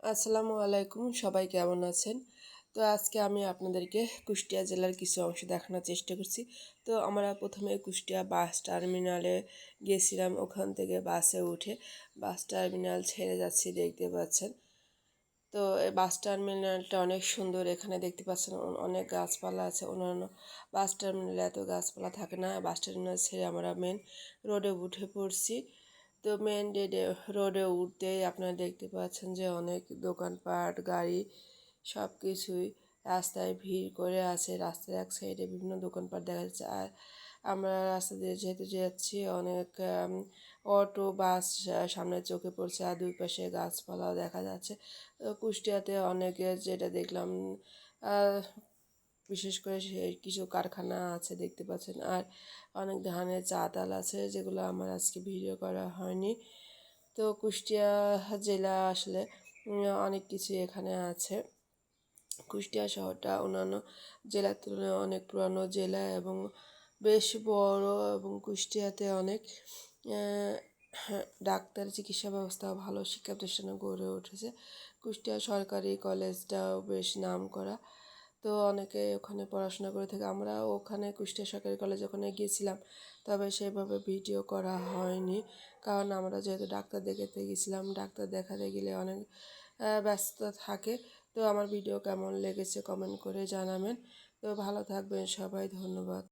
আসসালামু আলাইকুম, সবাই কেমন আছেন? তো আজকে আমি আপনাদেরকে কুষ্টিয়া জেলার কিছু অংশ দেখানোর চেষ্টা করছি। তো আমরা প্রথমে কুষ্টিয়া বাস টার্মিনালে গিয়েছিলাম। ওখান থেকে বাসে উঠে বাস টার্মিনাল ছেড়ে যাচ্ছি, দেখতে পাচ্ছেন। তো এই বাস টার্মিনালটা অনেক সুন্দর। এখানে দেখতে পাচ্ছেন অনেক গাছপালা আছে। অন্যান্য বাস টার্মিনালে এত গাছপালা থাকে না। বাস টার্মিনাল ছেড়ে আমরা মেন রোডে উঠে পড়ছি। তো মেন রোডে উঠতেই আপনারা দেখতে পাচ্ছেন যে অনেক দোকানপাট, গাড়ি, সব কিছুই রাস্তায় ভিড় করে আছে। রাস্তার এক সাইডে বিভিন্ন দোকানপাট দেখা যাচ্ছে। আর আমরা রাস্তা দিয়ে যেহেতু যাচ্ছি, অনেক অটো, বাস সামনে চোখে পড়ছে। আর দুই পাশে গাছপালা দেখা যাচ্ছে। কুষ্টিয়াতে অনেক যেটা দেখলাম, বিশেষ করে কিছু কারখানা আছে দেখতে পাচ্ছেন। আর অনেক ধানের চাতাল আছে, যেগুলো আমার আজকে ভিডিও করা হয়নি। তো কুষ্টিয়া জেলা আসলে অনেক কিছু এখানে আছে। কুষ্টিয়া শহরটা অন্যান্য জেলার তুলনায় অনেক পুরানো জেলা এবং বেশ বড়, এবং কুষ্টিয়াতে অনেক ডাক্তার, চিকিৎসা ব্যবস্থাও ভালো, শিক্ষা প্রতিষ্ঠানও গড়ে উঠেছে। কুষ্টিয়া সরকারি কলেজটাও বেশ নাম করা। তো অনেকে ওখানে পড়াশোনা করে থাকে। আমরা ওখানে কুষ্টিয়া সরকারি কলেজ ওখানে গিয়েছিলাম, তবে সেভাবে ভিডিও করা হয়নি, কারণ আমরা যেহেতু ডাক্তার দেখাতে গেছিলাম। ডাক্তার দেখাতে গেলে অনেক ব্যস্ততা থাকে। তো আমার ভিডিও কেমন লেগেছে কমেন্ট করে জানাবেন। তো ভালো থাকবেন সবাই, ধন্যবাদ।